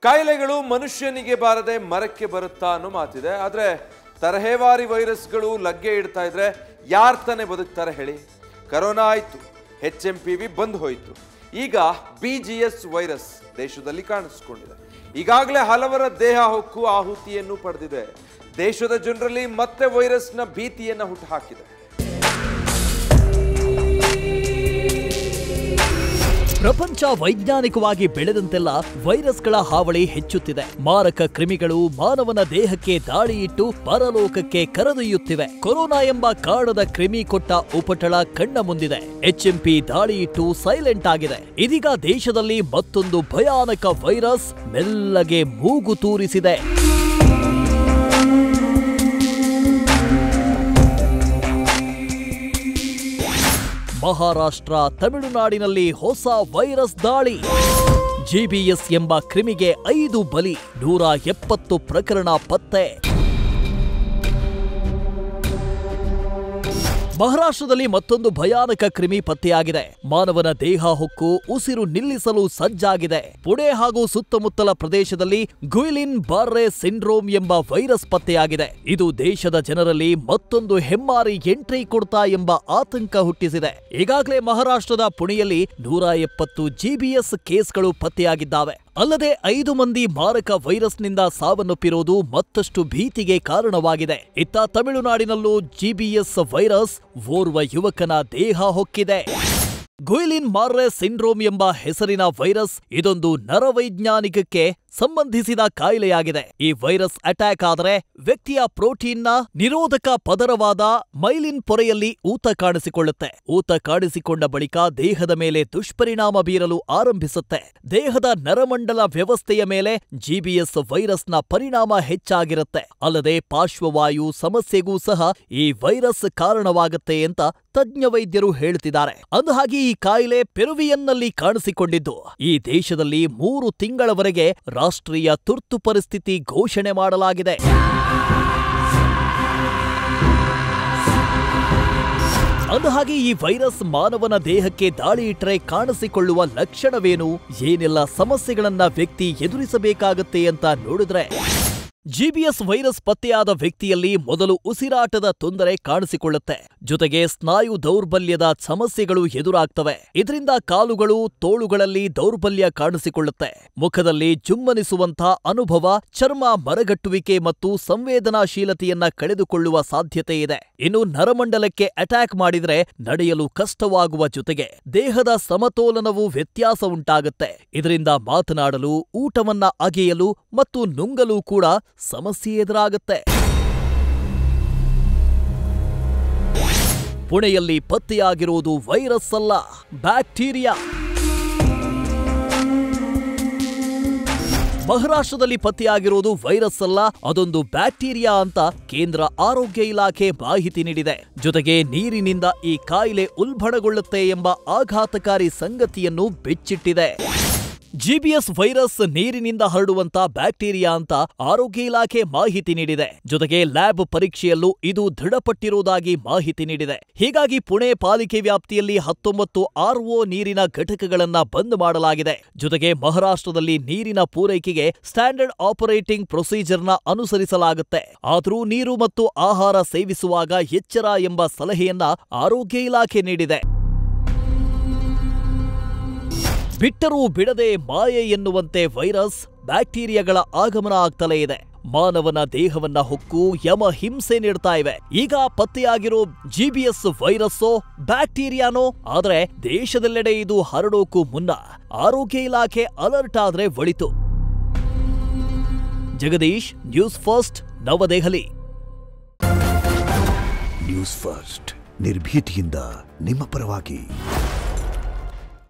ಕಾಯಿಲೆಗಳು ಮನುಷ್ಯನಿಗೆ ಬಾರದೆ ಮರಕ್ಕೆ ಬರುತ್ತಾ ಅನ್ನೋ ಮಾತಿದೆ. ಆದರೆ ತರಹೇವಾರಿ ವೈರಸ್ಗಳು ಲಗ್ಗೆ ಇಡ್ತಾ ಇದ್ರೆ ಯಾರು ತಾನೇ ಬದುಕ್ತಾರೆ ಹೇಳಿ? ಕರೋನಾ ಆಯಿತು, HMPV ಬಂದು ಹೋಯಿತು, ಈಗ BGS ವೈರಸ್ ದೇಶದಲ್ಲಿ ಕಾಣಿಸಿಕೊಂಡಿದೆ. ಈಗಾಗಲೇ ಹಲವರ ದೇಹ ಹೊಕ್ಕು ಆಹುತಿಯನ್ನು ಪಡೆದಿದೆ. ದೇಶದ ಜನರಲ್ಲಿ ಮತ್ತೆ ವೈರಸ್ನ ಭೀತಿಯನ್ನು ಹುಟ್ಟುಹಾಕಿದೆ. ಪ್ರಪಂಚ ವೈಜ್ಞಾನಿಕವಾಗಿ ಬೆಳೆದಂತೆಲ್ಲ ವೈರಸ್ಗಳ ಹಾವಳಿ ಹೆಚ್ಚುತ್ತಿದೆ. ಮಾರಕ ಕ್ರಿಮಿಗಳು ಮಾನವನ ದೇಹಕ್ಕೆ ದಾಳಿ ಇಟ್ಟು ಪರಲೋಕಕ್ಕೆ ಕರೆದೊಯ್ಯುತ್ತಿವೆ. ಕೊರೋನಾ ಎಂಬ ಕಾಡದ ಕ್ರಿಮಿ ಕೊಟ್ಟ ಉಪಟಳ ಕಣ್ಣ ಮುಂದಿದೆ. HMP ದಾಳಿ ಇಟ್ಟು ಸೈಲೆಂಟ್ ಆಗಿದೆ. ಇದೀಗ ದೇಶದಲ್ಲಿ ಮತ್ತೊಂದು ಭಯಾನಕ ವೈರಸ್ ಮೆಲ್ಲಗೆ ಮೂಗು ತೂರಿಸಿದೆ. ಮಹಾರಾಷ್ಟ್ರ, ತಮಿಳುನಾಡಿನಲ್ಲಿ ಹೊಸ ವೈರಸ್ ದಾಳಿ. GBS ಎಂಬ ಕ್ರಿಮಿಗೆ 5 ಬಲಿ, 170 ಪ್ರಕರಣ ಪತ್ತೆ. ಮಹಾರಾಷ್ಟ್ರದಲ್ಲಿ ಮತ್ತೊಂದು ಭಯಾನಕ ಕ್ರಿಮಿ ಪತ್ತೆಯಾಗಿದೆ. ಮಾನವನ ದೇಹ ಹೊಕ್ಕು ಉಸಿರು ನಿಲ್ಲಿಸಲು ಸಜ್ಜಾಗಿದೆ. ಪುಣೆ ಹಾಗೂ ಸುತ್ತಮುತ್ತಲ ಪ್ರದೇಶದಲ್ಲಿ ಗುಯ್ಲಿನ್ ಬಾರ್ರೆ ಸಿಂಡ್ರೋಮ್ ಎಂಬ ವೈರಸ್ ಪತ್ತೆಯಾಗಿದೆ. ಇದು ದೇಶದ ಜನರಲ್ಲಿ ಮತ್ತೊಂದು ಹೆಮ್ಮಾರಿ ಎಂಟ್ರಿ ಕೊಡ್ತಾ ಎಂಬ ಆತಂಕ ಹುಟ್ಟಿಸಿದೆ. ಈಗಾಗಲೇ ಮಹಾರಾಷ್ಟ್ರದ ಪುಣೆಯಲ್ಲಿ 170 GBS ಕೇಸ್ಗಳು ಪತ್ತೆಯಾಗಿದ್ದಾವೆ. ಅಲ್ಲದೆ 5 ಮಂದಿ ಮಾರಕ ವೈರಸ್ನಿಂದ ಸಾವನ್ನಪ್ಪಿರೋದು ಮತ್ತಷ್ಟು ಭೀತಿಗೆ ಕಾರಣವಾಗಿದೆ. ಇತ್ತ ತಮಿಳುನಾಡಿನಲ್ಲೂ GBS ವೈರಸ್ ಓರ್ವ ಯುವಕನ ದೇಹ ಹೊಕ್ಕಿದೆ. ಗುಯ್ಲಿನ್ ಬಾರ್ರೆ ಸಿಂಡ್ರೋಮ್ ಎಂಬ ಹೆಸರಿನ ವೈರಸ್ ಇದೊಂದು ನರವೈಜ್ಞಾನಿಕಕ್ಕೆ ಸಂಬಂಧಿಸಿದ ಕಾಯಿಲೆಯಾಗಿದೆ. ಈ ವೈರಸ್ ಅಟ್ಯಾಕ್ ಆದರೆ ವ್ಯಕ್ತಿಯ ಪ್ರೋಟೀನ್ನ ನಿರೋಧಕ ಪದರವಾದ ಮೈಲಿನ್ ಪೊರೆಯಲ್ಲಿ ಊತ ಕಾಣಿಸಿಕೊಳ್ಳುತ್ತೆ. ಊತ ಕಾಣಿಸಿಕೊಂಡ ಬಳಿಕ ದೇಹದ ಮೇಲೆ ದುಷ್ಪರಿಣಾಮ ಬೀರಲು ಆರಂಭಿಸುತ್ತೆ. ದೇಹದ ನರಮಂಡಲ ವ್ಯವಸ್ಥೆಯ ಮೇಲೆ GBS ವೈರಸ್ನ ಪರಿಣಾಮ ಹೆಚ್ಚಾಗಿರುತ್ತೆ. ಅಲ್ಲದೆ ಪಾರ್ಶ್ವವಾಯು ಸಮಸ್ಯೆಗೂ ಸಹ ಈ ವೈರಸ್ ಕಾರಣವಾಗುತ್ತೆ ಅಂತ ತಜ್ಞ ವೈದ್ಯರು ಹೇಳ್ತಿದ್ದಾರೆ. ಅಂದಹಾಗೆ ಈ ಕಾಯಿಲೆ ಪೆರುವಿಯನ್ನಲ್ಲಿ ಕಾಣಿಸಿಕೊಂಡಿದ್ದು ಈ ದೇಶದಲ್ಲಿ 3 ತಿಂಗಳವರೆಗೆ ರಾಷ್ಟ್ರೀಯ ತುರ್ತು ಪರಿಸ್ಥಿತಿ ಘೋಷಣೆ ಮಾಡಲಾಗಿದೆ. ಅಂದಹಾಗೆ ಈ ವೈರಸ್ ಮಾನವನ ದೇಹಕ್ಕೆ ದಾಳಿ ಇಟ್ಟರೆ ಕಾಣಿಸಿಕೊಳ್ಳುವ ಲಕ್ಷಣವೇನು, ಏನೆಲ್ಲ ಸಮಸ್ಯೆಗಳನ್ನ ವ್ಯಕ್ತಿ ಎದುರಿಸಬೇಕಾಗತ್ತೆ ಅಂತ ನೋಡಿದ್ರೆ, GBS ವೈರಸ್ ಪತ್ತೆಯಾದ ವ್ಯಕ್ತಿಯಲ್ಲಿ ಮೊದಲು ಉಸಿರಾಟದ ತೊಂದರೆ ಕಾಣಿಸಿಕೊಳ್ಳುತ್ತೆ. ಜೊತೆಗೆ ಸ್ನಾಯು ದೌರ್ಬಲ್ಯದ ಸಮಸ್ಯೆಗಳು ಎದುರಾಗ್ತವೆ. ಇದರಿಂದ ಕಾಲುಗಳು, ತೋಳುಗಳಲ್ಲಿ ದೌರ್ಬಲ್ಯ ಕಾಣಿಸಿಕೊಳ್ಳುತ್ತೆ. ಮುಖದಲ್ಲಿ ಜುಮ್ಮನಿಸುವಂತಹ ಅನುಭವ, ಚರ್ಮ ಮರಗಟ್ಟುವಿಕೆ ಮತ್ತು ಸಂವೇದನಾಶೀಲತೆಯನ್ನ ಕಳೆದುಕೊಳ್ಳುವ ಸಾಧ್ಯತೆ ಇದೆ. ಇನ್ನು ನರಮಂಡಲಕ್ಕೆ ಅಟ್ಯಾಕ್ ಮಾಡಿದ್ರೆ ನಡೆಯಲು ಕಷ್ಟವಾಗುವ ಜೊತೆಗೆ ದೇಹದ ಸಮತೋಲನವು ವ್ಯತ್ಯಾಸ ಉಂಟಾಗುತ್ತೆ. ಇದರಿಂದ ಮಾತನಾಡಲು, ಊಟವನ್ನ ಅಗೆಯಲು ಮತ್ತು ನುಂಗಲು ಕೂಡ ಸಮಸ್ಯೆ ಎದುರಾಗುತ್ತೆ. ಪುಣೆಯಲ್ಲಿ ಪತ್ತೆಯಾಗಿರುವುದು ವೈರಸ್ ಅಲ್ಲ, ಬ್ಯಾಕ್ಟೀರಿಯಾ. ಮಹಾರಾಷ್ಟ್ರದಲ್ಲಿ ಪತ್ತೆಯಾಗಿರುವುದು ವೈರಸ್ ಅಲ್ಲ, ಅದೊಂದು ಬ್ಯಾಕ್ಟೀರಿಯಾ ಅಂತ ಕೇಂದ್ರ ಆರೋಗ್ಯ ಇಲಾಖೆ ಮಾಹಿತಿ ನೀಡಿದೆ. ಜೊತೆಗೆ ನೀರಿನಿಂದ ಈ ಕಾಯಿಲೆ ಉಲ್ಬಣಗೊಳ್ಳುತ್ತೆ ಎಂಬ ಆಘಾತಕಾರಿ ಸಂಗತಿಯನ್ನು ಬಿಚ್ಚಿಟ್ಟಿದೆ. GBS ವೈರಸ್ ನೀರಿನಿಂದ ಹರಡುವಂತ ಬ್ಯಾಕ್ಟೀರಿಯಾ ಅಂತ ಆರೋಗ್ಯ ಇಲಾಖೆ ಮಾಹಿತಿ ನೀಡಿದೆ. ಜೊತೆಗೆ ಲ್ಯಾಬ್ ಪರೀಕ್ಷೆಯಲ್ಲೂ ಇದು ದೃಢಪಟ್ಟಿರುವುದಾಗಿ ಮಾಹಿತಿ ನೀಡಿದೆ. ಹೀಗಾಗಿ ಪುಣೆ ಪಾಲಿಕೆ ವ್ಯಾಪ್ತಿಯಲ್ಲಿ 19 RO ನೀರಿನ ಘಟಕಗಳನ್ನ ಬಂದ್ ಮಾಡಲಾಗಿದೆ. ಜೊತೆಗೆ ಮಹಾರಾಷ್ಟ್ರದಲ್ಲಿ ನೀರಿನ ಪೂರೈಕೆಗೆ ಸ್ಟ್ಯಾಂಡರ್ಡ್ ಆಪರೇಟಿಂಗ್ ಪ್ರೊಸೀಜರ್ನ ಅನುಸರಿಸಲಾಗುತ್ತೆ. ಆದರೂ ನೀರು ಮತ್ತು ಆಹಾರ ಸೇವಿಸುವಾಗ ಎಚ್ಚರ ಎಂಬ ಸಲಹೆಯನ್ನ ಆರೋಗ್ಯ ಇಲಾಖೆ ನೀಡಿದೆ. ಬಿಟ್ಟರೂ ಬಿಡದೆ ಮಾಯೆ ಎನ್ನುವಂತೆ ವೈರಸ್, ಬ್ಯಾಕ್ಟೀರಿಯಾಗಳ ಆಗಮನ ಆಗ್ತಲೇ ಇದೆ. ಮಾನವನ ದೇಹವನ್ನ ಹೊಕ್ಕು ಯಮ ಹಿಂಸೆ ನೀಡ್ತಾ ಇವೆ. ಈಗ ಪತ್ತೆಯಾಗಿರೋ GBS ವೈರಸ್ಸೋ ಬ್ಯಾಕ್ಟೀರಿಯಾನೋ, ಆದ್ರೆ ದೇಶದೆಲ್ಲೆಡೆ ಇದು ಹರಡೋಕು ಮುನ್ನ ಆರೋಗ್ಯ ಇಲಾಖೆ ಅಲರ್ಟ್ ಆದ್ರೆ ಒಳಿತು. ಜಗದೀಶ್, ನ್ಯೂಸ್ ಫಸ್ಟ್, ನವದೆಹಲಿ. ನ್ಯೂಸ್ ಫಸ್ಟ್, ನಿರ್ಭೀತಿಯಿಂದ ನಿಮ್ಮ ಪರವಾಗಿ.